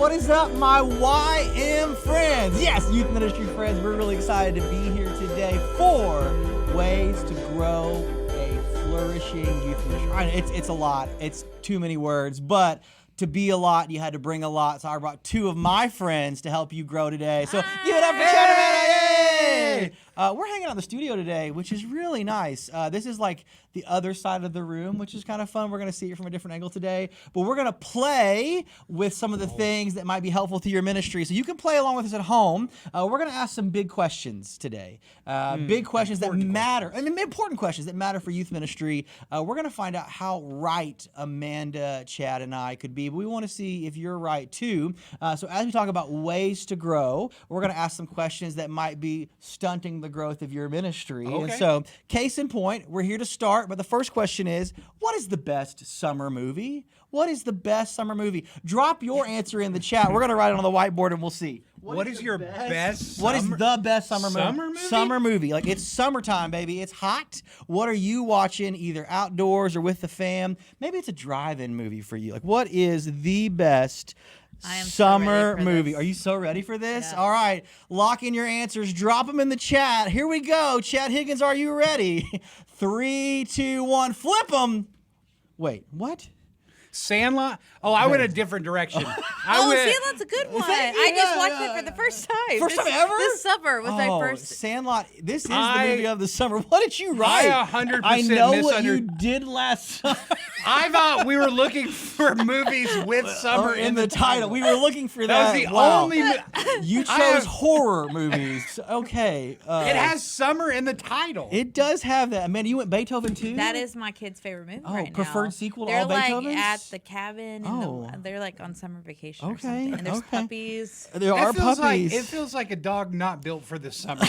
What is up, my YM friends? Yes, youth ministry friends, we're really excited to be here today for Ways to Grow a Flourishing Youth Ministry. I know it's a lot. It's too many words, but to be a lot, you had to bring a lot. So I brought two of my friends to help you grow today. So give it up for Chad and Amanda. Yay! We're hanging out in the studio today, which is really nice. This is like the other side of the room, which is kind of fun. We're going to see it from a different angle today. But we're going to play with some of the things that might be helpful to your ministry. So you can play along with us at home. We're going to ask some big questions today. Big questions that matter. I mean, important questions that matter for youth ministry. We're going to find out how right Amanda, Chad, and I could be. But we want to see if you're right, too. So as we talk about ways to grow, we're going to ask some questions that might be stunting the growth of your ministry. Okay. And so, case in point, we're here to start. But the first question is, what is the best summer movie? What is the best summer movie? Drop your answer in the chat. We're going to write it on the whiteboard and we'll see. What is your best What is the best summer movie? Summer movie. Like, it's summertime, baby. It's hot. What are you watching either outdoors or with the fam? Maybe it's a drive-in movie for you. Like, what is the best summer movie? Are you so ready for this? Yeah. All right. Lock in your answers. Drop them in the chat. Here we go. Chad Higgins, are you ready? 3, 2, 1. Flip them. Wait, what? Sandlot? Oh, I went a different direction. Sandlot's a good one. I just watched it for the first time. First time ever? This summer was my first. Sandlot. This is the movie of the summer. What did you write? I 100% I know what you did last summer. I thought we were looking for movies with summer in the title. We were looking for that. That was the only. You chose horror movies. Okay. It has summer in the title. It does have that. Amanda, you went Beethoven too? That is my kid's favorite movie right now. Preferred sequel to they're all Beethovens? Like at the cabin. And they're like on summer vacation or something. And there's puppies. There are puppies. It feels like a dog not built for the summer.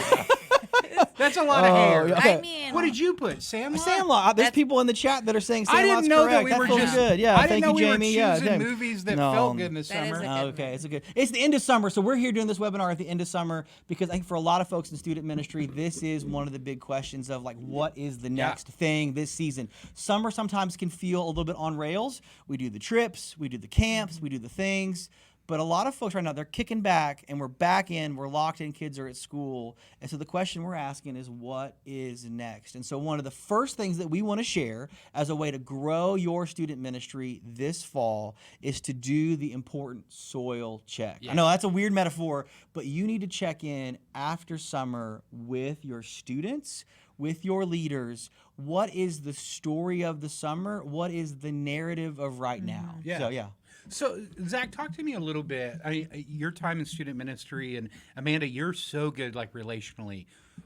That's a lot of hair. Okay. I mean, What did you put? Sandlot? Sandlot. There's people in the chat that are saying Sandlot's I didn't know correct. that we were feels just good. Yeah, I thank didn't know you, we Jamie. were choosing Yeah, movies that No. felt good in the That is summer. a good Okay, movie. it's a good. It's the end of summer, so we're here doing this webinar at the end of summer because I think for a lot of folks in student ministry, this is one of the big questions of like, what is the next thing this season? Summer sometimes can feel a little bit on rails. We do the trips, we do the camps, we do the things. But a lot of folks right now, they're kicking back, and we're back in, we're locked in, kids are at school. And so the question we're asking is, what is next? And so one of the first things that we want to share as a way to grow your student ministry this fall is to do the important soil check. Yeah. I know that's a weird metaphor, but you need to check in after summer with your students, with your leaders. What is the story of the summer? What is the narrative of right now? Yeah. So, yeah. So, Zach, talk to me a little bit. Your time in student ministry, and Amanda, you're so good, like relationally.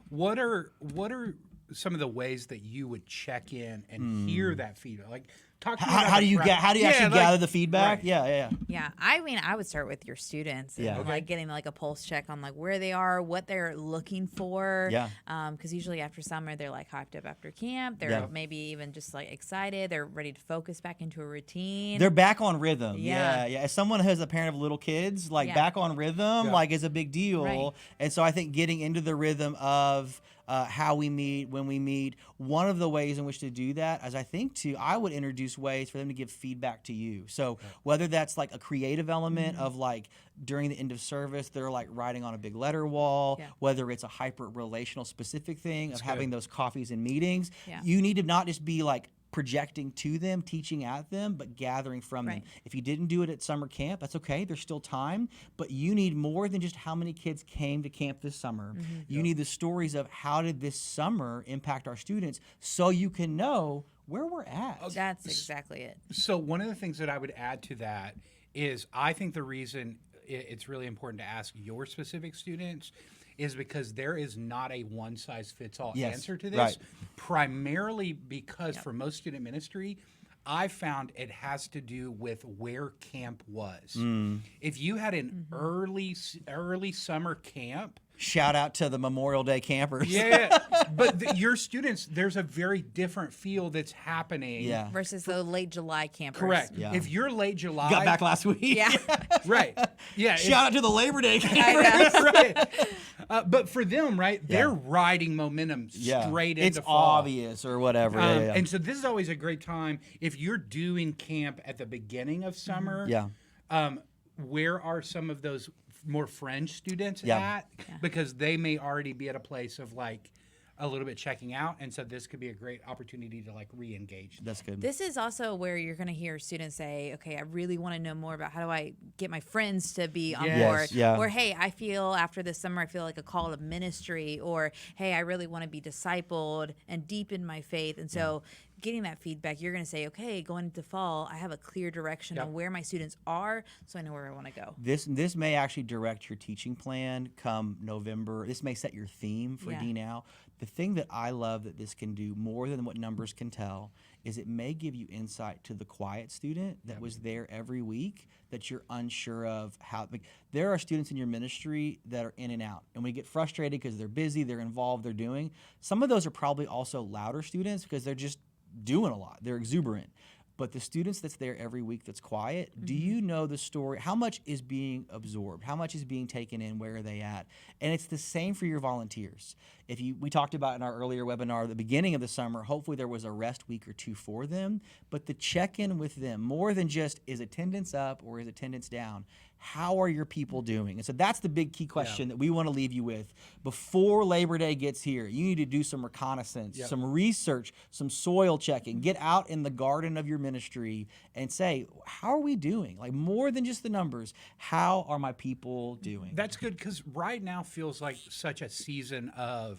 What are some of the ways that you would check in and hear that feedback? Like, talk to me. How do you actually gather the feedback? Right. Yeah. Yeah, I mean, I would start with your students and like getting like a pulse check on like where they are, what they're looking for. Yeah. Because usually after summer, they're like hyped up after camp. They're maybe even just like excited. They're ready to focus back into a routine. They're back on rhythm. Yeah. As someone who has a parent of little kids, like back on rhythm, like is a big deal. Right. And so I think getting into the rhythm of how we meet, when we meet, one of the ways in which to do that is I would introduce ways for them to give feedback to you. So whether that's like a creative element of like during the end of service, they're like writing on a big letter wall, whether it's a hyper relational specific thing of having those coffees and meetings, you need to not just be like projecting to them, teaching at them, but gathering from them. If you didn't do it at summer camp, that's okay. There's still time, but you need more than just how many kids came to camp this summer. You need the stories of how did this summer impact our students so you can know where we're at. That's exactly it. So one of the things that I would add to that is I think the reason it's really important to ask your specific students is because there is not a one-size-fits-all answer to this, primarily because for most student ministry, I found it has to do with where camp was. If you had an early summer camp, Shout out to the Memorial Day campers. Yeah, but your students, there's a very different feel that's happening. Yeah. Versus the late July campers. Correct. Yeah. If you're late July, Got back last week. Yeah. right? Yeah. Shout out to the Labor Day campers. right. But for them, right, they're riding momentum straight into it's fall. obvious or whatever. And so this is always a great time if you're doing camp at the beginning of summer. where are some of those more fringe students Yeah. at? Because they may already be at a place of like a little bit checking out, and so this could be a great opportunity to like re-engage. That's good. This is also where you're going to hear students say, okay, I really want to know more about how do I get my friends to be on Yes. board. Yeah. Or, hey, I feel after this summer, I feel like a call to ministry. Or, hey, I really want to be discipled and deepen my faith. And so getting that feedback, you're going to say, okay, going into fall, I have a clear direction on where my students are, so I know where I want to go. This may actually direct your teaching plan come November. This may set your theme for D-Now. The thing that I love that this can do more than what numbers can tell is it may give you insight to the quiet student that was there every week that you're unsure of how. Like, there are students in your ministry that are in and out, and we get frustrated because they're busy, they're involved, they're doing. Some of those are probably also louder students because they're just doing a lot. They're exuberant. But the students that's there every week that's quiet, do you know the story? How much is being absorbed? How much is being taken in? Where are they at? And it's the same for your volunteers. We talked about in our earlier webinar at the beginning of the summer, hopefully there was a rest week or two for them, but the check-in with them, more than just is attendance up or is attendance down, how are your people doing? And so that's the big key question that we want to leave you with. Before Labor Day gets here, you need to do some reconnaissance, some research, some soil checking. Get out in the garden of your ministry and say, how are we doing? Like, more than just the numbers, how are my people doing? That's good, because right now feels like such a season of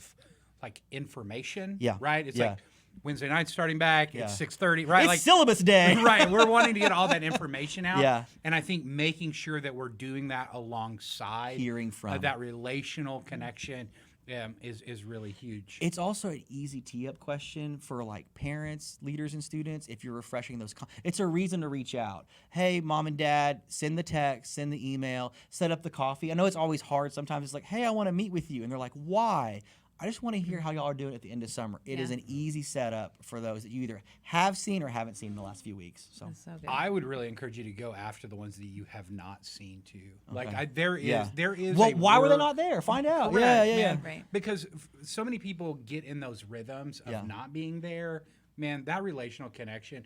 like information. Right? It's like Wednesday night starting back. It's 6:30. Right? It's like syllabus day. Right. We're wanting to get all that information out. Yeah. And I think making sure that we're doing that alongside Hearing from. that relational connection is really huge. It's also an easy tee-up question for like parents, leaders, and students if you're refreshing those. It's a reason to reach out. Hey, mom and dad, send the text, send the email, set up the coffee. I know it's always hard. Sometimes it's like, hey, I want to meet with you. And they're like, why? I just want to hear how y'all are doing at the end of summer. It is an easy setup for those that you either have seen or haven't seen in the last few weeks. So, That's so good. I would really encourage you to go after the ones that you have not seen too. Like there is. Well, why were they word- not there? Find out. Correct, Yeah. man. Right. Because so many people get in those rhythms of not being there. Man, that relational connection.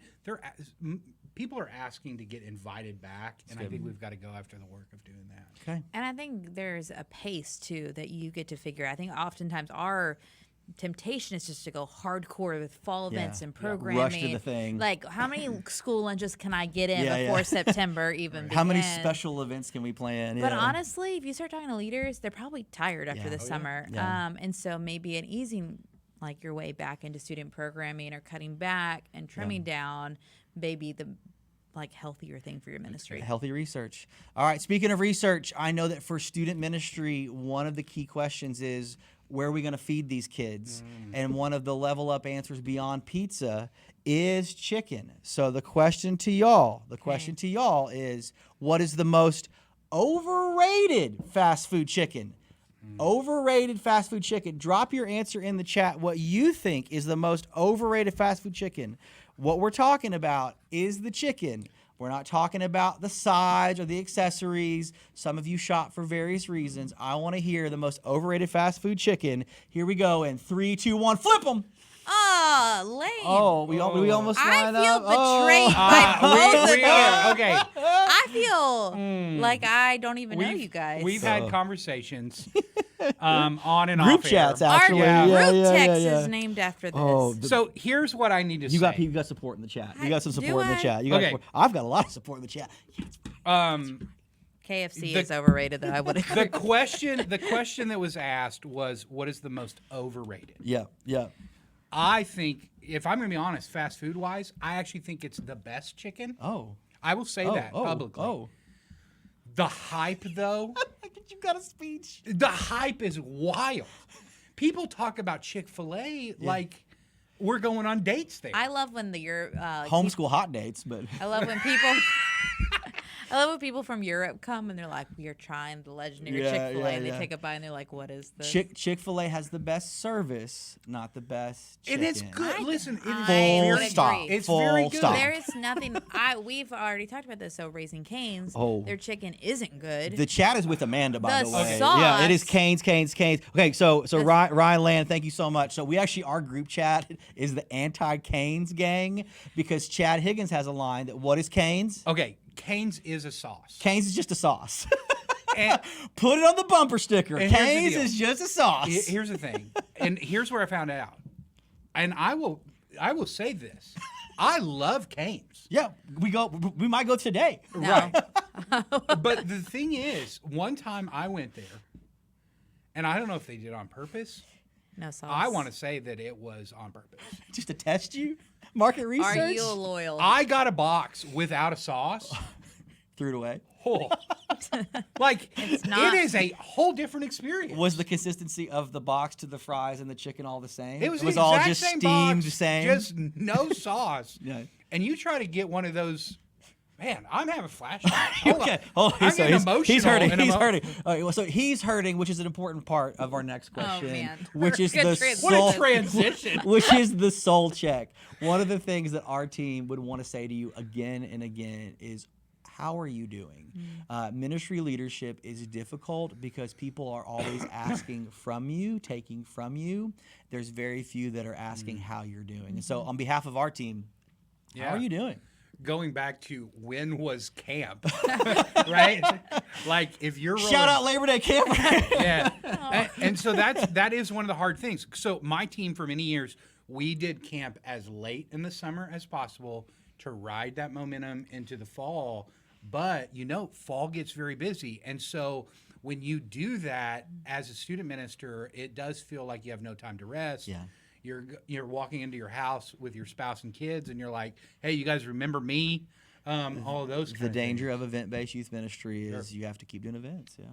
People are asking to get invited back, and I think we've got to go after the work of doing that. Okay. And I think there's a pace too that you get to figure out. I think oftentimes our temptation is just to go hardcore with fall events and programming. Rush to the thing. Like, how many school lunches can I get in before September even begins? How many special events can we plan? But honestly, if you start talking to leaders, they're probably tired after the summer. And so maybe an easing like your way back into student programming or cutting back and trimming down maybe the like healthier thing for your ministry. Healthy research. All right, speaking of research, I know that for student ministry, one of the key questions is, where are we going to feed these kids? And one of the level up answers beyond pizza is chicken. So the question to y'all is, what is the most overrated fast food chicken? Overrated fast food chicken. Drop your answer in the chat what you think is the most overrated fast food chicken. What we're talking about is the chicken. We're not talking about the sides or the accessories. Some of you shop for various reasons. I want to hear the most overrated fast food chicken. Here we go in 3, 2, 1. Flip them. Oh, lame. Oh, we almost line I feel up. betrayed by both of We you. are okay. I feel like I don't even know you guys. We've had conversations on and Group off chats, air. actually. Our Yeah, group yeah, text yeah. is named after this. Oh, So here's what I need to You say. got support in the chat. You got some Do support in the I? chat. You got Okay. support. I've got a lot of support in the chat. KFC is overrated, though. I would agree. the question that was asked was, what is the most overrated? Yeah. I think, if I'm going to be honest, fast food wise, I actually think it's the best chicken. Oh. I will say that publicly. Oh. The hype, though, You got a speech. the hype is wild. People talk about Chick-fil-A like we're going on dates there. I love when Homeschool hot dates, but I love when people. I love when people from Europe come and they're like, "We are trying the legendary Yeah, Chick-fil-A," yeah, and they yeah. take a bite and they're like, "What is this?" Chick-fil-A has the best service, not the best and chicken. it's good. Listen, it is I Full would very stop. agree. It's Full very good. stop. There is nothing. We've already talked about this. So Raising Cane's, their chicken isn't good. The chat is with Amanda, by The the way. sauce. Yeah, it is Canes. Okay, so Ryan Land, thank you so much. So we actually, our group chat is the anti-Canes gang because Chad Higgins has a line that, what is Canes? Okay, Cane's is a sauce. Cane's is just a sauce. And, Put it on the bumper sticker. and here's the Cane's deal. is just a sauce. Here's the thing, and here's where I found out. And I will say this: I love Cane's. Yeah, we might go today. No. Right. But the thing is, one time I went there, and I don't know if they did it on purpose. No sauce. I want to say that it was on purpose. Just to test you. Market research. Are you loyal? I got a box without a sauce. Threw it away. Oh. Like, not. it is a whole different experience. Was the consistency of the box to the fries and the chicken all the same? It was, was the all exact just same steamed box, same. just no sauce. Yeah. And you try to get one of those. Man, I'm having flashbacks. Okay. Oh, I'm so getting he's emotional hurting. and He's emo- hurting. All right, well, so he's hurting, which is an important part of our next question, man. which is Good the transition. What soul a transition. which is the soul check. One of the things that our team would want to say to you again and again is, how are you doing? Ministry leadership is difficult because people are always asking from you, taking from you. There's very few that are asking how you're doing. And so on behalf of our team, how are you doing? Going back to when was camp, right? Like if you're Shout out Labor Day camp. yeah, and so that is one of the hard things. So my team for many years, we did camp as late in the summer as possible to ride that momentum into the fall. But fall gets very busy, and so when you do that as a student minister, it does feel like you have no time to rest. Yeah. You're walking into your house with your spouse and kids, and you're like, "Hey, you guys remember me?" All of those. The danger of event-based youth ministry is Sure. you have to keep doing events. Yeah.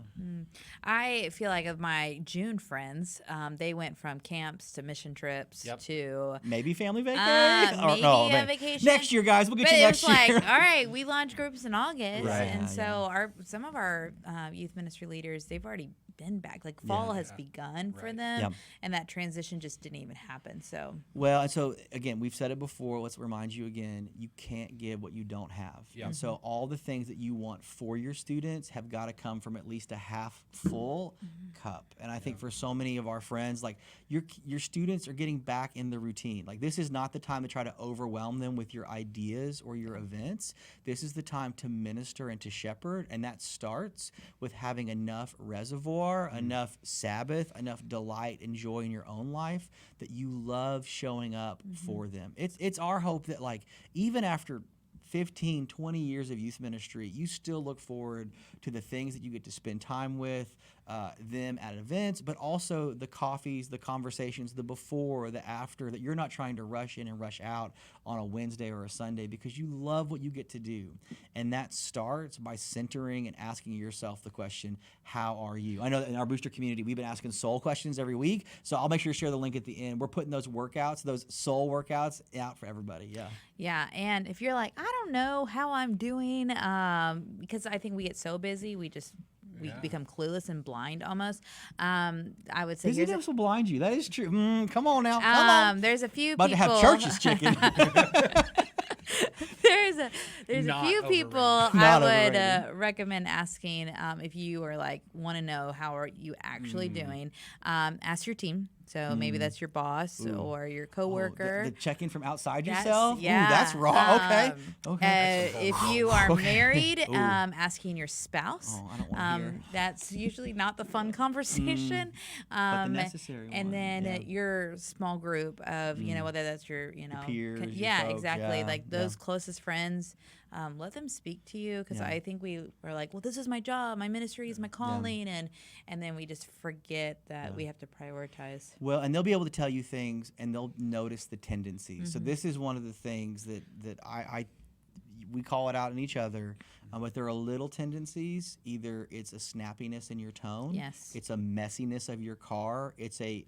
I feel like of my June friends, they went from camps to mission trips Yep. to Maybe family vacation. maybe a vacation. Next year, guys. We'll get But you it next was like, year. all right, we launch groups in August, Right. and Yeah, so some of our youth ministry leaders, they've already been back. Like fall has Yeah. begun for Right. them, Yep. and that transition just didn't even happen. So Well, and so again, we've said it before. Let's remind you again: you can't give what you don't have. Yep. And so all the things that you want for your students have got to come from at least a half full cup. And I think for so many of our friends, like your students are getting back in the routine. Like this is not the time to try to overwhelm them with your ideas or your events. This is the time to minister and to shepherd, and that starts with having enough reservoir, enough Sabbath, enough delight and joy in your own life that you love showing up for them. It's our hope that like even after 15, 20 years of youth ministry, you still look forward to the things that you get to spend time with them at events, but also the coffees, the conversations, the before, the after, that you're not trying to rush in and rush out on a Wednesday or a Sunday because you love what you get to do. And that starts by centering and asking yourself the question, how are you? I know that in our booster community, we've been asking soul questions every week, so I'll make sure to share the link at the end. We're putting those workouts, those soul workouts out for everybody. Yeah. yeah, and if you're like, I don't know how I'm doing, because I think we get so busy, we become clueless and blind almost. I would say Busyness will blind you. That is true. Come on now. Come on. there's a few About people. to have church's chicken. there's a Not few overrated. people I Not would overrated. recommend asking if you are like want to know how are you actually doing. Ask your team. So maybe that's your boss or your coworker. The check-in from outside That's- yourself? yeah. Ooh, that's raw. Okay. If you are Okay. married, Ooh. asking your spouse. Oh, I don't wanna hear. That's usually not the fun conversation. But the necessary and one, then yeah. your small group of, whether that's your, peers, your yeah, folks, exactly. yeah, Like yeah. those closest friends, let them speak to you because Yeah. I think we are like, well, this is my job, my ministry is my calling, and then we just forget that we have to prioritize. Well, and they'll be able to tell you things, and they'll notice the tendencies. So this is one of the things that we call it out in each other. But there are little tendencies. Either it's a snappiness in your tone. Yes. It's a messiness of your car. It's a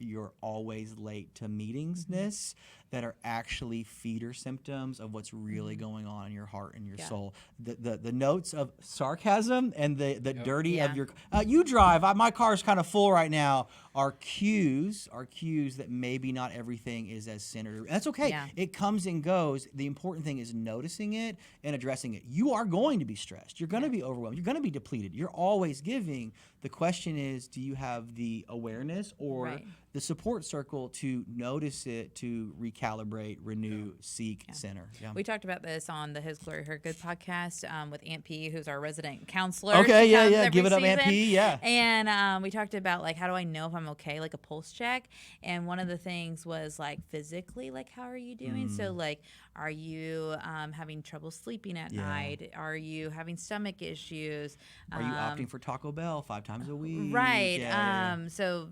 you're always late to meetingsness that are actually feeder symptoms of what's really going on in your heart and your soul. The notes of sarcasm and the dirty of your you drive. My car's kind of full right now. Are cues that maybe not everything is as centered. That's okay. Yeah. It comes and goes. The important thing is noticing it and addressing it. You are going to be stressed. You're going to be overwhelmed. You're going to be depleted. You're always giving. The question is, do you have the awareness or Right. the support circle to notice it, to recast recalibrate, renew, seek, center. Yeah. We talked about this on the His Glory Her Good podcast with Aunt P, who's our resident counselor. Okay, She yeah, comes yeah. every Give it up, season. Aunt P. Yeah. And we talked about like, how do I know if I'm okay, like a pulse check. And one of the things was like physically, like how are you doing? So like, are you having trouble sleeping at night? Are you having stomach issues? Are you opting for Taco Bell 5 times a week? Right. Yeah. So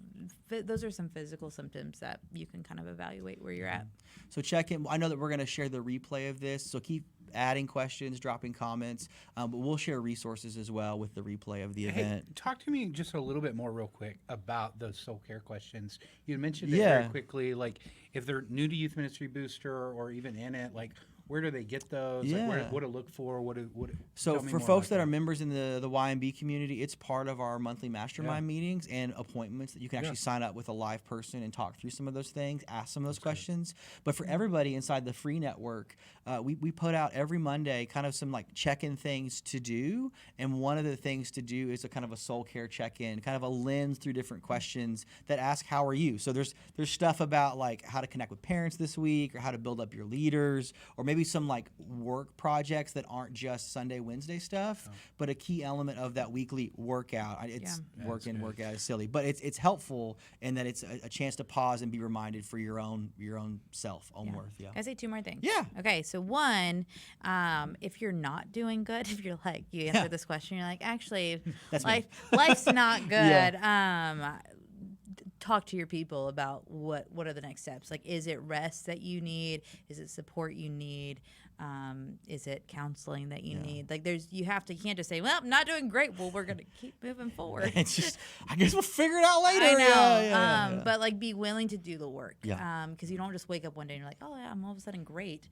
those are some physical symptoms that you can kind of evaluate where you're at. So check in. I know that we're going to share the replay of this, so keep adding questions, dropping comments, but we'll share resources as well with the replay of the event. Hey, talk to me just a little bit more real quick about those soul care questions. You mentioned it very quickly, like if they're new to Youth Ministry Booster or even in it, like where do they get those? Yeah. Like what to look for? So for folks that are members in the YMB community, it's part of our monthly mastermind meetings and appointments that you can actually sign up with a live person and talk through some of those things, ask some of those questions. But for everybody inside the free network, we put out every Monday kind of some like check-in things to do. And one of the things to do is a kind of a soul care check-in, kind of a lens through different questions that ask, how are you? So there's stuff about like how to connect with parents this week or how to build up your leaders, or maybe some like work projects that aren't just Sunday, Wednesday stuff, but a key element of that weekly workout. It's working, workout is silly, but it's helpful in that it's a chance to pause and be reminded for your own self, own worth. Yeah. Can I say 2 more things? Yeah. Okay. So one, if you're not doing good, if you're like, you answer this question, you're like, actually, life's not good. Talk to your people about what are the next steps. Like, is it rest that you need? Is it support you need? Is it counseling that you need? Like, you can't just say, well, I'm not doing great. Well, we're going to keep moving forward. It's just, I guess we'll figure it out later. I know. Yeah. But like, be willing to do the work. Yeah. Because you don't just wake up one day and you're like, oh yeah, I'm all of a sudden great.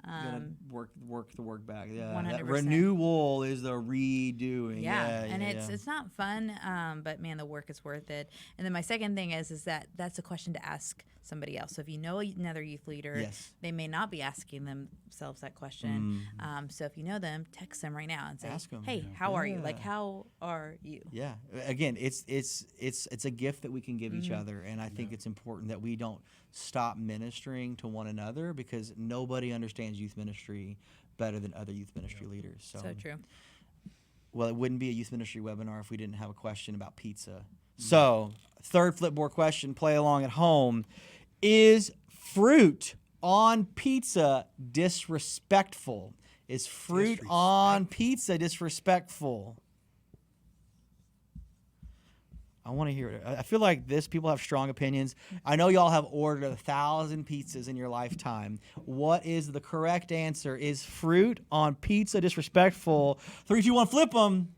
You gotta work the work back. Yeah, 100%. That renewal is the redoing. And it's not fun, but man, the work is worth it. And then my second thing is that's a question to ask somebody else. So if you know another youth leader, they may not be asking themselves that question. So if you know them, text them right now and say, ask them. Hey, how are you? Like, how are you? Yeah. Again, it's a gift that we can give each other, and I think it's important that we don't stop ministering to one another, because nobody understands youth ministry better than other youth ministry leaders. So true. Well, it wouldn't be a youth ministry webinar if we didn't have a question about pizza. So, third Flipboard question, play along at home. Is fruit on pizza disrespectful? Is fruit on pizza disrespectful? I want to hear it. I feel like people have strong opinions. I know y'all have ordered 1,000 pizzas in your lifetime. What is the correct answer? Is fruit on pizza disrespectful? 3, 2, 1, flip them.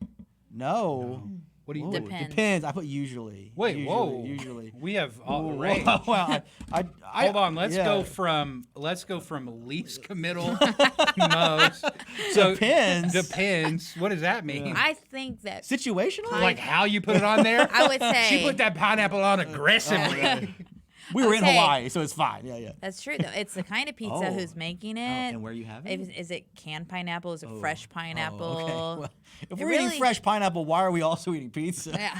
No. What do you Depends. I put usually. Wait, Usually. We have all the range. Well, Hold on. Let's go from least committal to most. So depends. What does that mean? I think that situational. Like how you put it on there? I would say she put that pineapple on aggressively. We were in Hawaii, so it's fine. Yeah. That's true, though. It's the kind of pizza who's making it. And where you have it? Is it canned pineapple? Is it fresh pineapple? Okay. Well, if we're eating fresh pineapple, why are we also eating pizza?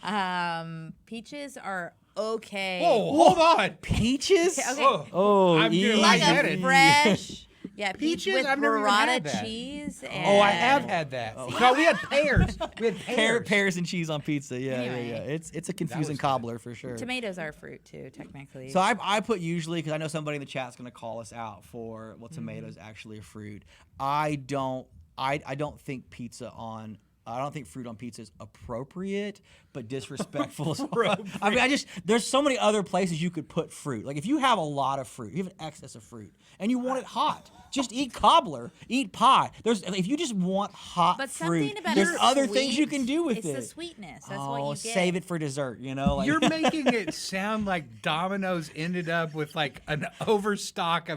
Yeah. Peaches are okay. Whoa, hold on. Peaches? Okay. I'm getting like a lightheaded. fresh. Yeah, Peaches? with I've never even had burrata that. cheese. Oh, I have had that. No, we had pears. We had pears. Pears and cheese on pizza. Yeah. It's a confusing cobbler for sure. Tomatoes are fruit too, technically. So I put usually, because I know somebody in the chat's going to call us out for, well, tomatoes actually a fruit. I don't think I don't think fruit on pizza is appropriate, but disrespectful. I mean, there's so many other places you could put fruit. Like if you have a lot of fruit, you have an excess of fruit, and you want it hot, just eat cobbler, eat pie. If you just want hot fruit, there's other things you can do with it. It's the sweetness. That's what you get. Save it for dessert, Like, you're making it sound like Domino's ended up with like an overstock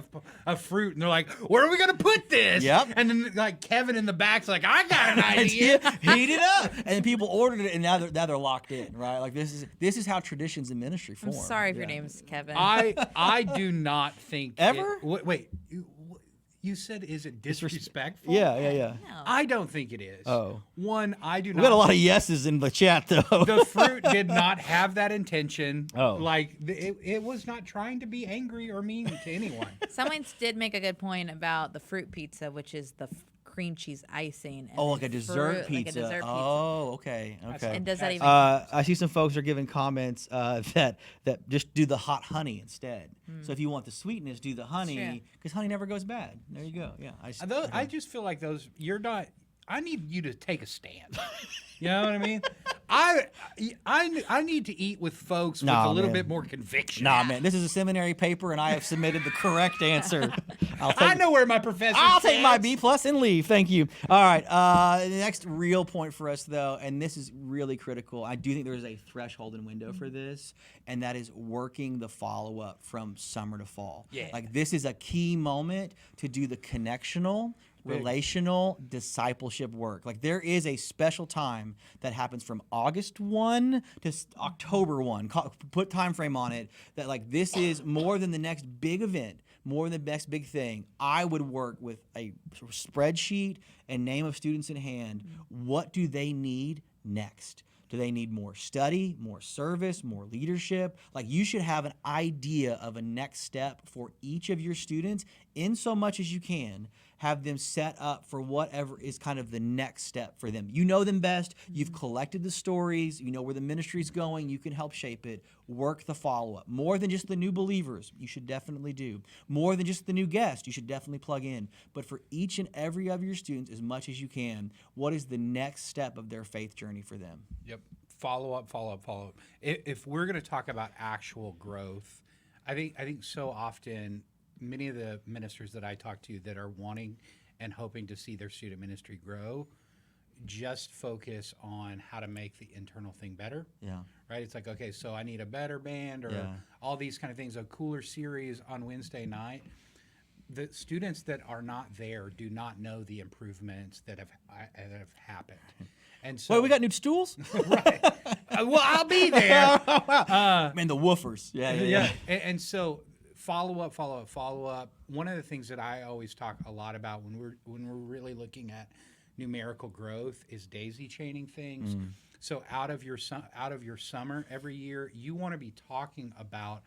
of fruit, and they're like, "Where are we gonna put this?" Yep. And then like Kevin in the back's like, "I got an idea." Heat it up, and people ordered it, and now they're locked in, right? Like this is how traditions in ministry form. I'm sorry if your name's Kevin. I do not think ever. Wait, You said, is it disrespectful? Yeah. No. I don't think it is. Oh. One, I do not. We got a lot of yeses in the chat, though. The fruit did not have that intention. Oh. Like, it was not trying to be angry or mean to anyone. Someone did make a good point about the fruit pizza, which is the cream cheese icing. And Like a dessert fruit, pizza. Like a dessert pizza. Oh, okay. And does that even? I see some folks are giving comments that just do the hot honey instead. So if you want the sweetness, do the honey because honey never goes bad. There you go. Yeah, I just feel like those. You're not. I need you to take a stand. You know what I mean? I need to eat with folks with a little bit more conviction. Nah, man, this is a seminary paper, and I have submitted the correct answer. I know where my professor. I'll take my B+ and leave. Thank you. All right. The next real point for us, though, and this is really critical. I do think there is a threshold and window for this, and that is working the follow-up from summer to fall. Yeah. Like this is a key moment to do the connectional, relational discipleship work. Like there is a special time that happens from August 1 to October 1. Put time frame on it. That like this is more than the next big event, more than the next big thing. I would work with a spreadsheet and name of students in hand. What do they need next? Do they need more study, more service, more leadership? Like you should have an idea of a next step for each of your students in so much as you can. Have them set up for whatever is kind of the next step for them. You know them best. You've collected the stories. You know where the ministry's going. You can help shape it. Work the follow-up. More than just the new believers, you should definitely do. More than just the new guest, you should definitely plug in. But for each and every of your students, as much as you can, what is the next step of their faith journey for them? Yep. Follow up. If we're going to talk about actual growth, I think so often many of the ministers that I talk to that are wanting and hoping to see their student ministry grow just focus on how to make the internal thing better. Yeah. Right? It's like, okay, so I need a better band or all these kind of things, a cooler series on Wednesday night. The students that are not there do not know the improvements that have happened. And so, we got new stools? Right. Well, I'll be there. Man, the woofers. Yeah. And so follow up. One of the things that I always talk a lot about when we're really looking at numerical growth is daisy chaining things. So out of your summer every year, you want to be talking about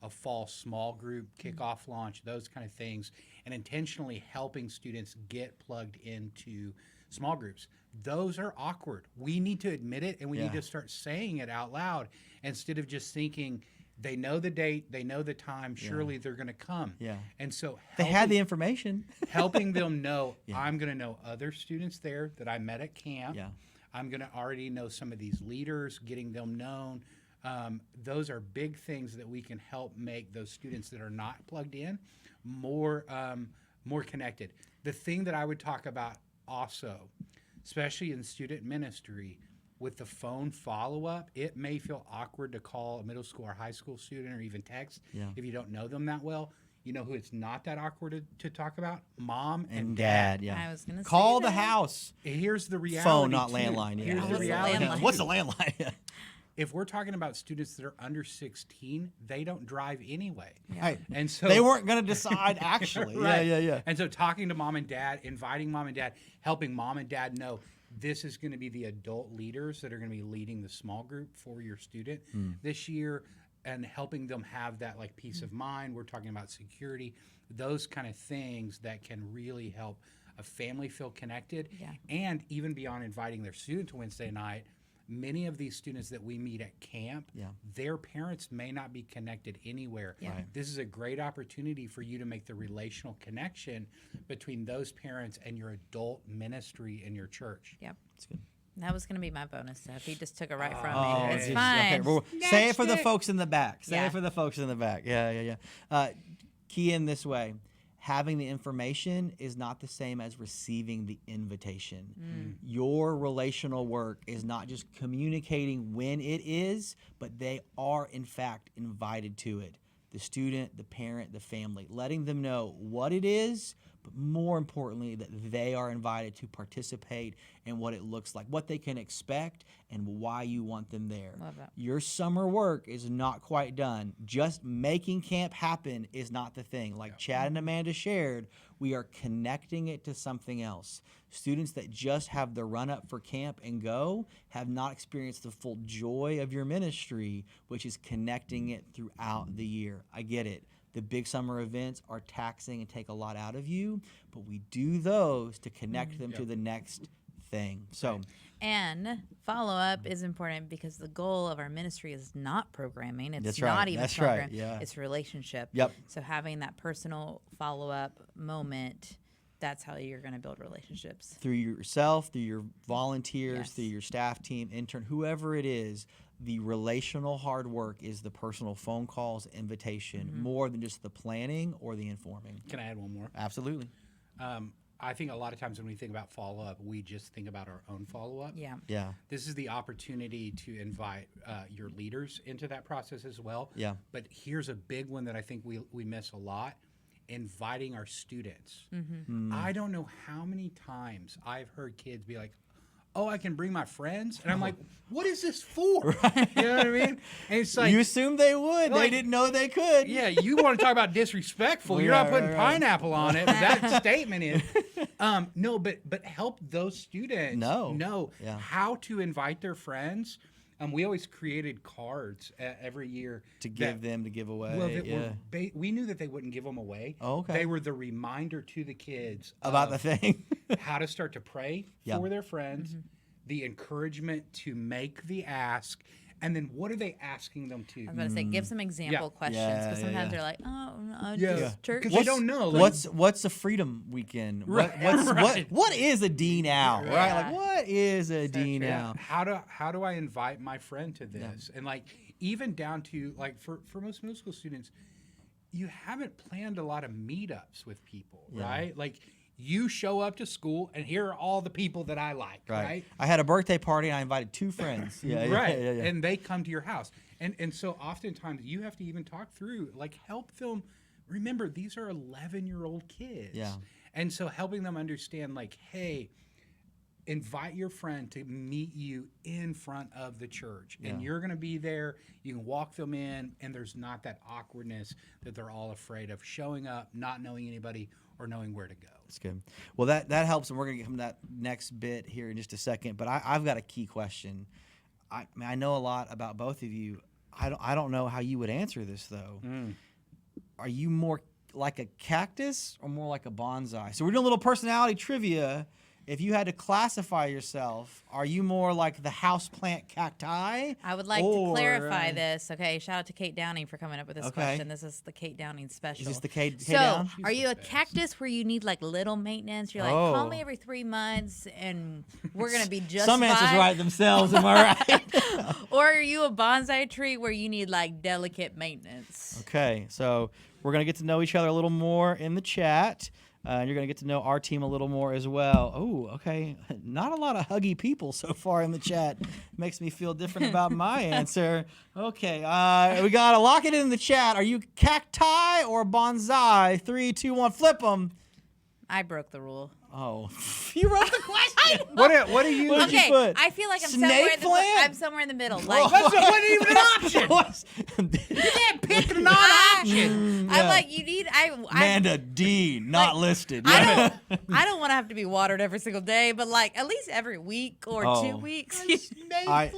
a fall small group, kickoff launch, those kind of things, and intentionally helping students get plugged into small groups. Those are awkward. We need to admit it, and we need to start saying it out loud instead of just thinking, they know the date, they know the time, surely they're going to come. Yeah. And so They had the information. helping them know, I'm going to know other students there that I met at camp. Yeah. I'm going to already know some of these leaders, getting them known. Those are big things that we can help make those students that are not plugged in more connected. The thing that I would talk about also, especially in student ministry, with the phone follow-up, it may feel awkward to call a middle school or high school student or even text if you don't know them that well. You know who it's not that awkward to talk about? Mom and dad. I was going to Call say the that. here's Here's the reality. phone, not too. landline. Here's What's the the reality. landline? What's the landline? If we're talking about students that are under 16, they don't drive anyway. Right. And so They weren't going to decide actually. Right. Yeah. And so talking to mom and dad, inviting mom and dad, helping mom and dad know this is going to be the adult leaders that are going to be leading the small group for your student this year, and helping them have that like peace of mind. We're talking about security, those kind of things that can really help a family feel connected. Yeah. And even beyond inviting their student to Wednesday night, many of these students that we meet at camp, their parents may not be connected anywhere. Yeah. Right. This is a great opportunity for you to make the relational connection between those parents and your adult ministry in your church. Yep. That's good. That was going to be my bonus stuff. He just took it right from Oh, me. It's geez. fine. Okay, well, say it for the folks in the back. Say Yeah. it for the folks in the back. Yeah. Key in this way. Having the information is not the same as receiving the invitation. Your relational work is not just communicating when it is, but they are, in fact, invited to it. The student, the parent, the family, letting them know what it is, but more importantly, that they are invited to participate in what it looks like, what they can expect, and why you want them there. Love that. Your summer work is not quite done. Just making camp happen is not the thing. Like Chad and Amanda shared, we are connecting it to something else. Students that just have the run up for camp and go have not experienced the full joy of your ministry, which is connecting it throughout the year. I get it. The big summer events are taxing and take a lot out of you, but we do those to connect them to the next thing. So, and follow-up is important because the goal of our ministry is not programming. It's That's not right. even That's program. right. Yeah. It's relationship. Yep. So having that personal follow-up moment, that's how you're going to build relationships. through yourself, through your volunteers, Yes. through your staff team, intern, whoever it is, the relational hard work is the personal phone calls, invitation, more than just the planning or the informing. Can I add one more? Absolutely. I think a lot of times when we think about follow-up, we just think about our own follow-up. Yeah. Yeah. This is the opportunity to invite your leaders into that process as well. Yeah. But here's a big one that I think we miss a lot, inviting our students. I don't know how many times I've heard kids be like, oh, I can bring my friends? And I'm like, what is this for? You know what I mean? And it's like, you assumed they would. They like- didn't know they could. yeah, you want to talk about disrespectful. You're not putting pineapple on it. But that statement is, no, but help those students know Yeah. how to invite their friends. We always created cards every year To give them to give away. Well, that yeah. were we knew that they wouldn't give them away. Oh, okay. They were the reminder to the kids About the of thing. how to start to pray Yeah. for their friends, the encouragement to make the ask, and then what are they asking them to? I was going to say, give some example questions Yeah, because yeah, sometimes yeah. they're like, oh, no, Yeah. just church. Because they don't know. Like, What's a freedom weekend? Right, What is a D now? Right? Yeah. Like what is a D Yeah. now? How do I invite my friend to this? And like even down to like for most middle school students, you haven't planned a lot of meetups with people, right? Like you show up to school and here are all the people that I like, right? I had a birthday party and I invited 2 friends. Yeah, Right. Yeah. And they come to your house. And so oftentimes you have to even talk through, like help them. Remember, these are 11-year-old kids. Yeah. And so helping them understand, like, hey, invite your friend to meet you in front of the church. And you're going to be there. You can walk them in, and there's not that awkwardness that they're all afraid of showing up, not knowing anybody, or knowing where to go. That's good. Well, that helps, and we're going to get from that next bit here in just a second. But I've got a key question. I know a lot about both of you. I don't know how you would answer this, though. Are you more like a cactus or more like a bonsai? So we're doing a little personality trivia. If you had to classify yourself, are you more like the houseplant cacti? I would like to clarify this. Okay, shout out to Kate Downing for coming up with this question. This is the Kate Downing special. Is this the K So, down? are you a cactus where you need like little maintenance? You're like, call me every 3 months and we're gonna be just Some fine. answers write themselves. Am I right? Or are you a bonsai tree where you need like delicate maintenance? Okay, so we're going to get to know each other a little more in the chat. And you're going to get to know our team a little more as well. Oh, okay. Not a lot of huggy people so far in the chat. Makes me feel different about my answer. Okay, we got to lock it in the chat. Are you cacti or bonsai? 3, 2, 1, flip them. I broke the rule. Oh, you wrote the question. What do you? What did you Okay, put? I feel like I'm Snake somewhere in the middle. plant? Like That's wasn't even an option. You can't pick a non-option. I'm like, you need. Amanda D, not listed. I don't want to have to be watered every single day, but like at least every week or 2 weeks. I-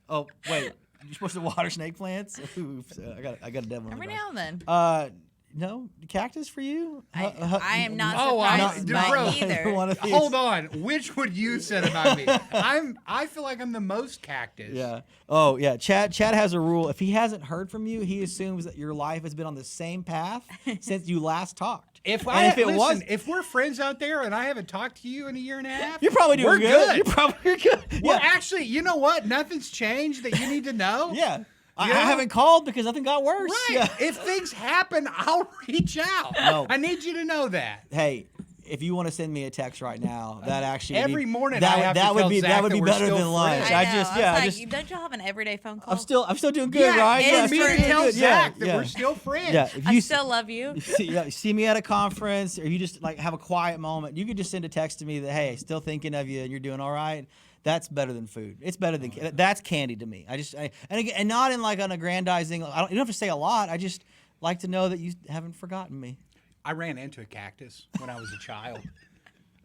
oh, wait. You're supposed to water snake plants? Oops. I got a devil in Every the now and then. back. No? Cactus for you? I am not Oh, surprised by bro. either. One of these. Hold on. Which would you said about me? I feel like I'm the most cactus. Yeah. Oh, yeah. Chad has a rule. If he hasn't heard from you, he assumes that your life has been on the same path since you last talked. If we're friends out there and I haven't talked to you in a year and a half, you're probably doing we're good. You're probably good. Well, Yeah. actually, you know what? Nothing's changed that you need to know. Yeah. I Yeah. haven't called because nothing got worse. Right. Yeah. If things happen, I'll reach out. No. I need you to know that. Hey, if you want to send me a text right now, that actually Every morning that I have to that would tell be Zach that would that be we're better still than lunch. friends. I I know. just I yeah, was I like, just don't y'all have an everyday phone call? I'm still doing good, right? For Yeah, me still to doing tell good. Zach that yeah. we're still friends. Yeah, if I you still love you. see me at a conference, or you just like have a quiet moment, you could just send a text to me that, hey, still thinking of you and you're doing all right. That's better than food. It's better than that's candy to me. And again, and not in like an aggrandizing. You don't have to say a lot. I just like to know that you haven't forgotten me. I ran into a cactus when I was a child.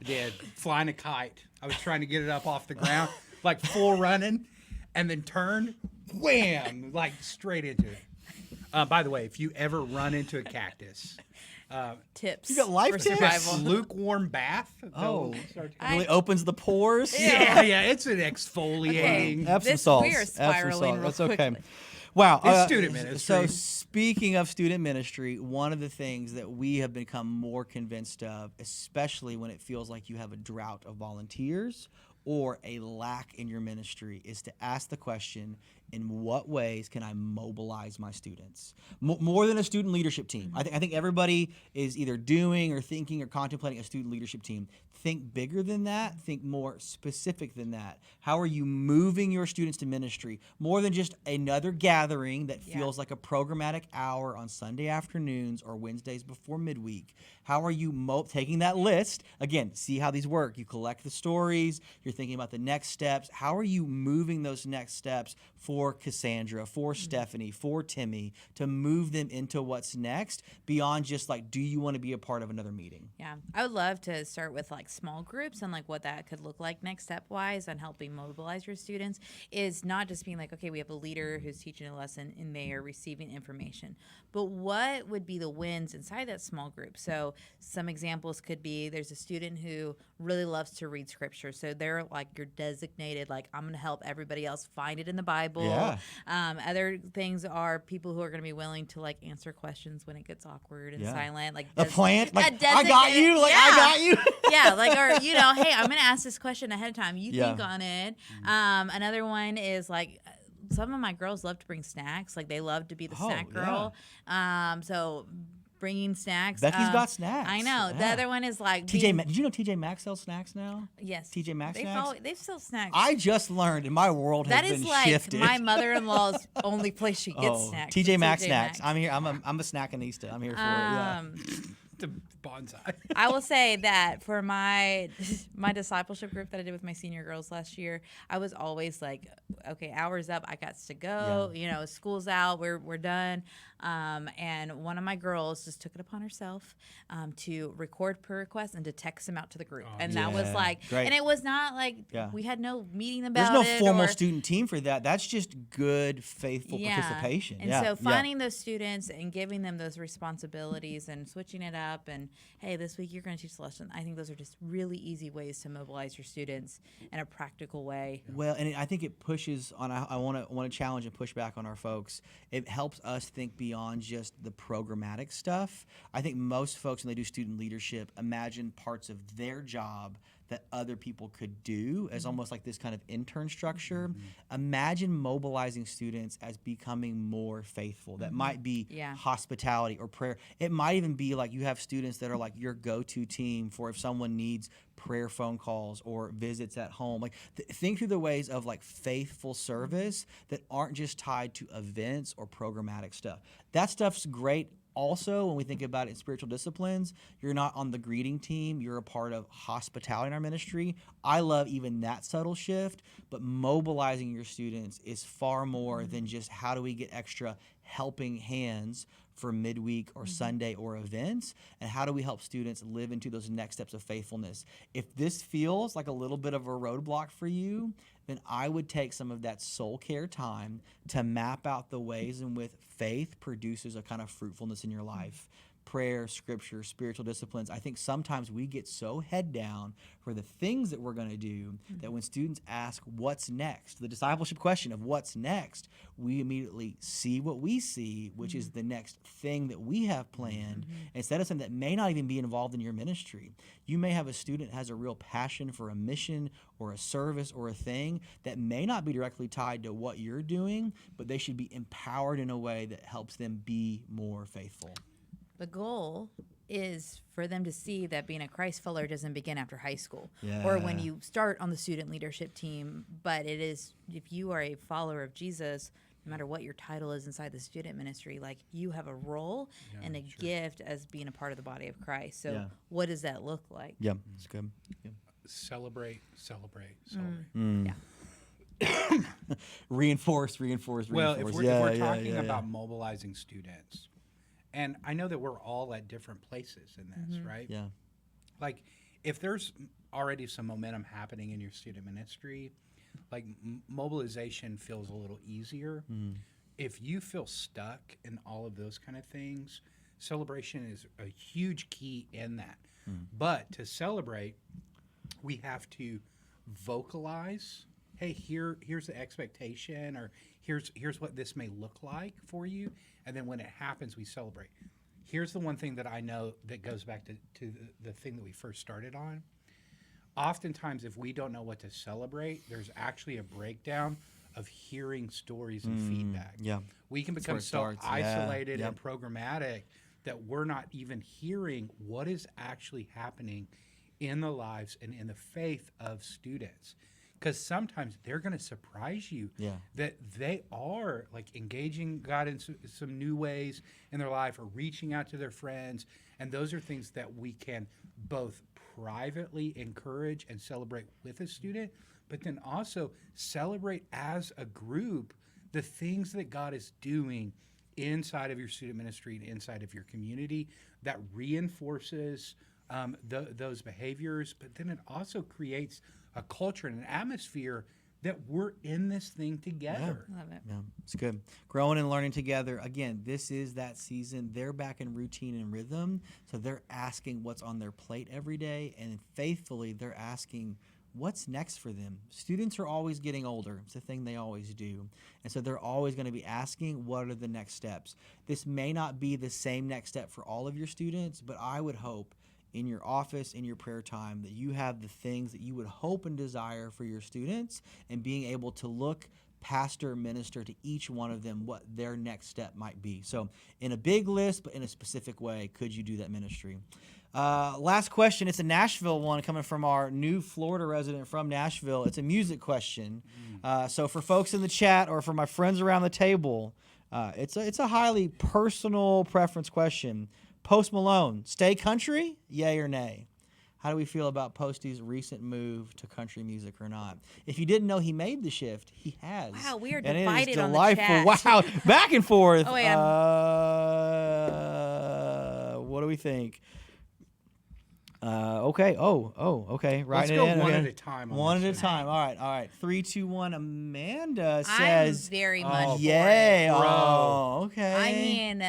I did, flying a kite. I was trying to get it up off the ground, like full running, and then turned, wham, like straight into it. By the way, if you ever run into a cactus, Tips. You got life for tips? survival. lukewarm bath. Oh, Start to- really opens the pores. yeah, it's an exfoliating. Epsom salts. We are Epsom spiraling salt. real That's okay. quickly. Wow. It's student ministry. So speaking of student ministry, one of the things that we have become more convinced of, especially when it feels like you have a drought of volunteers or a lack in your ministry, is to ask the question, in what ways can I mobilize my students? More than a student leadership team. I think everybody is either doing or thinking or contemplating a student leadership team. Think bigger than that. Think more specific than that. How are you moving your students to ministry? More than just another gathering that feels like a programmatic hour on Sunday afternoons or Wednesdays before midweek. How are you taking that list? Again, see how these work. You collect the stories. You're thinking about the next steps. How are you moving those next steps for Cassandra, for Stephanie, for Timmy, to move them into what's next beyond just like, do you want to be a part of another meeting? Yeah, I would love to start with like small groups and like what that could look like next step wise on helping mobilize your students is not just being like, okay, we have a leader who's teaching a lesson and they are receiving information, but what would be the wins inside that small group? So some examples could be there's a student who really loves to read scripture. So they're like your designated, like I'm going to help everybody else find it in the Bible. Yeah. Other things are people who are going to be willing to like answer questions when it gets awkward and silent. Like A plant? Like, a I got you. Like, I got you. yeah, like, or, you know, hey, I'm going to ask this question ahead of time. You think on it. Another one is like, some of my girls love to bring snacks. Like, they love to be the snack girl. So bringing snacks. Becky's got snacks. I know. Yeah. The other one is like Did you know TJ Maxx sells snacks now? Yes. TJ Maxx They snacks? they sell snacks. I just learned, and my world has that been is like shifted. my mother-in-law's only place she gets snacks. TJ is Maxx TJ snacks. Maxx. I'm here. I'm a snackinista. I'm here for it. Yeah. The bonsai. I will say that for my discipleship group that I did with my senior girls last year, I was always like, okay, hours up, I got to go. You know, school's out, we're done. And one of my girls just took it upon herself to record per request and to text them out to the group. And that was like, great. and it was not like we had no meeting about There's it. no formal or, student team for that. That's just good, faithful participation. And so finding those students and giving them those responsibilities and switching it up and, hey, this week you're going to teach the lesson. I think those are just really easy ways to mobilize your students in a practical way. Well, and I think it pushes on. I want to challenge and push back on our folks. It helps us think beyond just the programmatic stuff. I think most folks when they do student leadership imagine parts of their job that other people could do as almost like this kind of intern structure. Imagine mobilizing students as becoming more faithful. That might be hospitality or prayer. It might even be like you have students that are like your go-to team for if someone needs prayer phone calls or visits at home. Like think through the ways of like faithful service that aren't just tied to events or programmatic stuff. That stuff's great. Also, when we think about it in spiritual disciplines, you're not on the greeting team. You're a part of hospitality in our ministry. I love even that subtle shift, but mobilizing your students is far more than just how do we get extra helping hands for midweek or Sunday or events, and how do we help students live into those next steps of faithfulness. If this feels like a little bit of a roadblock for you, then I would take some of that soul care time to map out the ways in which faith produces a kind of fruitfulness in your life. Prayer, scripture, spiritual disciplines. I think sometimes we get so head down for the things that we're going to do that when students ask what's next, the discipleship question of what's next, we immediately see what we see, which is the next thing that we have planned, instead of something that may not even be involved in your ministry. You may have a student that has a real passion for a mission or a service or a thing that may not be directly tied to what you're doing, but they should be empowered in a way that helps them be more faithful. The goal is for them to see that being a Christ follower doesn't begin after high school or when you start on the student leadership team, but it is, if you are a follower of Jesus, no matter what your title is inside the student ministry, like you have a role and a gift as being a part of the body of Christ. So what does that look like? Yeah, it's good. Yeah. Celebrate. Yeah. Reinforce. Well, if we're talking about mobilizing students, and I know that we're all at different places in this, right? Yeah. Like, if there's already some momentum happening in your student ministry, like mobilization feels a little easier. If you feel stuck in all of those kind of things, celebration is a huge key in that. But to celebrate, we have to vocalize, hey, here's the expectation, or here's what this may look like for you. And then when it happens, we celebrate. Here's the one thing that I know that goes back to the thing that we first started on. Oftentimes, if we don't know what to celebrate, there's actually a breakdown of hearing stories and feedback. Yeah. We can become so isolated and programmatic that we're not even hearing what is actually happening in the lives and in the faith of students. Because sometimes they're going to surprise you that they are like engaging God in some new ways in their life, or reaching out to their friends. And those are things that we can both privately encourage and celebrate with a student, but then also celebrate as a group the things that God is doing inside of your student ministry and inside of your community that reinforces those behaviors, but then it also creates a culture and an atmosphere that we're in this thing together. Love it. Yeah, it's good. Growing and learning together. Again, this is that season. They're back in routine and rhythm, so they're asking what's on their plate every day, and faithfully they're asking what's next for them. Students are always getting older. It's a thing they always do. And so they're always going to be asking, what are the next steps? This may not be the same next step for all of your students, but I would hope in your office, in your prayer time, that you have the things that you would hope and desire for your students, and being able to look, pastor, minister to each one of them what their next step might be. So in a big list, but in a specific way, could you do that ministry? Last question. It's a Nashville one coming from our new Florida resident from Nashville. It's a music question. So for folks in the chat or for my friends around the table, it's a highly personal preference question. Post Malone, stay country, yay or nay? How do we feel about Posty's recent move to country music or not? If you didn't know he made the shift, he has. Wow, we are and divided it is on the delightful. chat. Wow, back and forth. Oh, yeah. What do we think? Okay. Okay. Let's Right. go one at a time. One at a time. All right. 3, 2, 1. Amanda I'm says, very much "Yay!" for it. Oh, okay. I mean,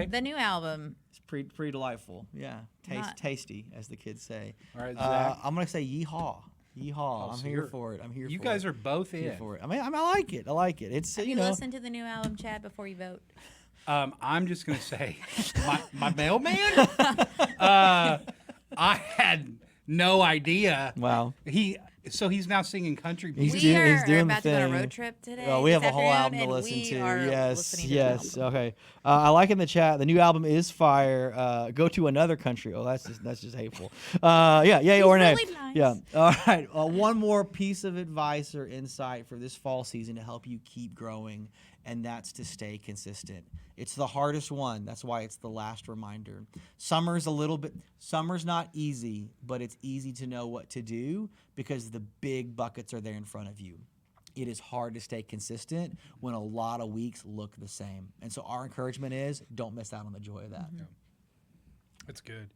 the new album. It's pretty delightful. Yeah, tasty, as the kids say. All right, Zach. I'm gonna say yeehaw. Oh, I'm so here for it. I'm here. You for guys it. are both in. Here for it. I mean, I like it. It's Have you listened to the new album, Chad, before you vote? I'm just gonna say, my mailman. I had no idea. Wow. He's now singing country He's music. doing are the about to go on a thing. road trip today. Oh, we have this a whole album afternoon, to and listen we to. are Yes, listening to yes. the album. Okay. I like in the chat. The new album is fire. Go to another country. Oh, that's just hateful. Yay or nay? Really nice. Yeah. All right. One more piece of advice or insight for this fall season to help you keep growing, and that's to stay consistent. It's the hardest one. That's why it's the last reminder. Summer's not easy, but it's easy to know what to do because the big buckets are there in front of you. It is hard to stay consistent when a lot of weeks look the same. And so our encouragement is don't miss out on the joy of that. Yeah. That's good.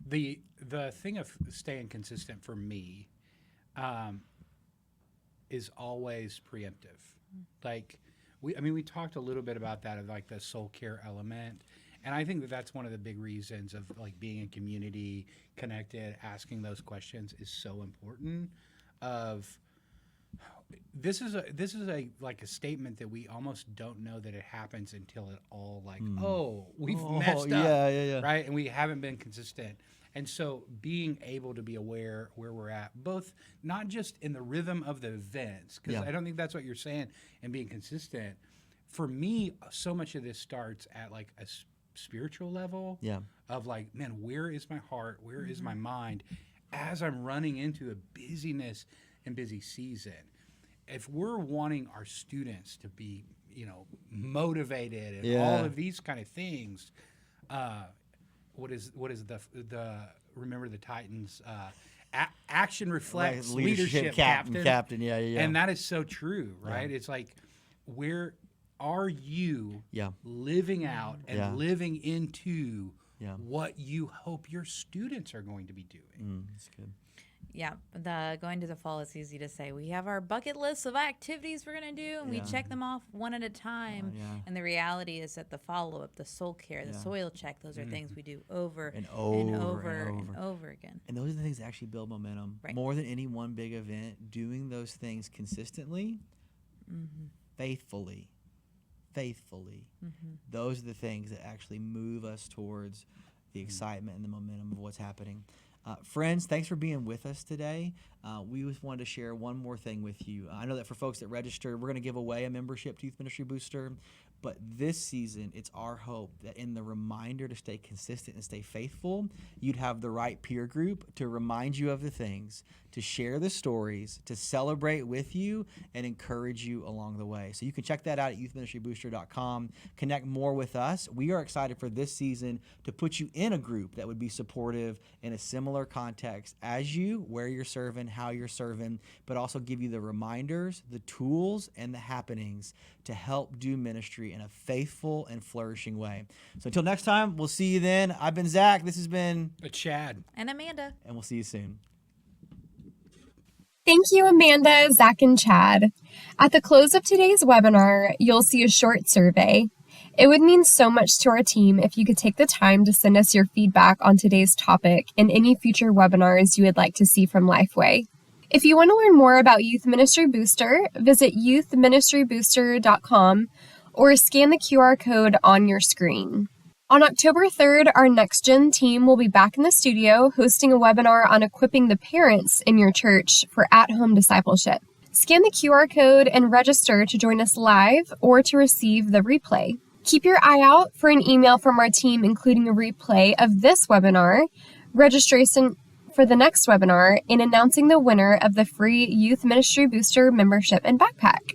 The thing of staying consistent for me is always preemptive. Like, we talked a little bit about that, of like the soul care element. And I think that that's one of the big reasons of like being in community, connected, asking those questions is so important. This is a like a statement that we almost don't know that it happens until it all like, we've messed up. Yeah. Right. And we haven't been consistent. And so being able to be aware where we're at, both not just in the rhythm of the events, because I don't think that's what you're saying, and being consistent. For me, so much of this starts at like a spiritual level. Yeah. Of like, man, where is my heart? Where is my mind? As I'm running into a busyness and busy season, if we're wanting our students to be, motivated and all of these kind of things, what is the Remember the Titans? Action reflects leadership, captain. Yeah. And that is so true, right? It's like, where are you living out and living into what you hope your students are going to be doing? That's good. Yeah, going to the fall is easy to say. We have our bucket list of activities we're going to do, and we check them off one at a time. And the reality is that the follow-up, the soul care, the soil check, those are things we do over and over again. And those are the things that actually build momentum. Right. More than any one big event, doing those things consistently, faithfully. Those are the things that actually move us towards the excitement and the momentum of what's happening. Friends, thanks for being with us today. We just wanted to share one more thing with you. I know that for folks that registered, we're going to give away a membership to Youth Ministry Booster. But this season, it's our hope that in the reminder to stay consistent and stay faithful, you'd have the right peer group to remind you of the things, to share the stories, to celebrate with you, and encourage you along the way. So you can check that out at youthministrybooster.com. Connect more with us. We are excited for this season to put you in a group that would be supportive in a similar context as you, where you're serving, how you're serving, but also give you the reminders, the tools, and the happenings to help do ministry in a faithful and flourishing way. So until next time, we'll see you then. I've been Zach. This has been Chad. And Amanda. And we'll see you soon. Thank you, Amanda, Zach, and Chad. At the close of today's webinar, you'll see a short survey. It would mean so much to our team if you could take the time to send us your feedback on today's topic and any future webinars you would like to see from Lifeway. If you want to learn more about Youth Ministry Booster, visit youthministrybooster.com or scan the QR code on your screen. On October 3rd, our Next Gen team will be back in the studio hosting a webinar on equipping the parents in your church for at-home discipleship. Scan the QR code and register to join us live or to receive the replay. Keep your eye out for an email from our team including a replay of this webinar, registration for the next webinar, and announcing the winner of the free Youth Ministry Booster membership and backpack.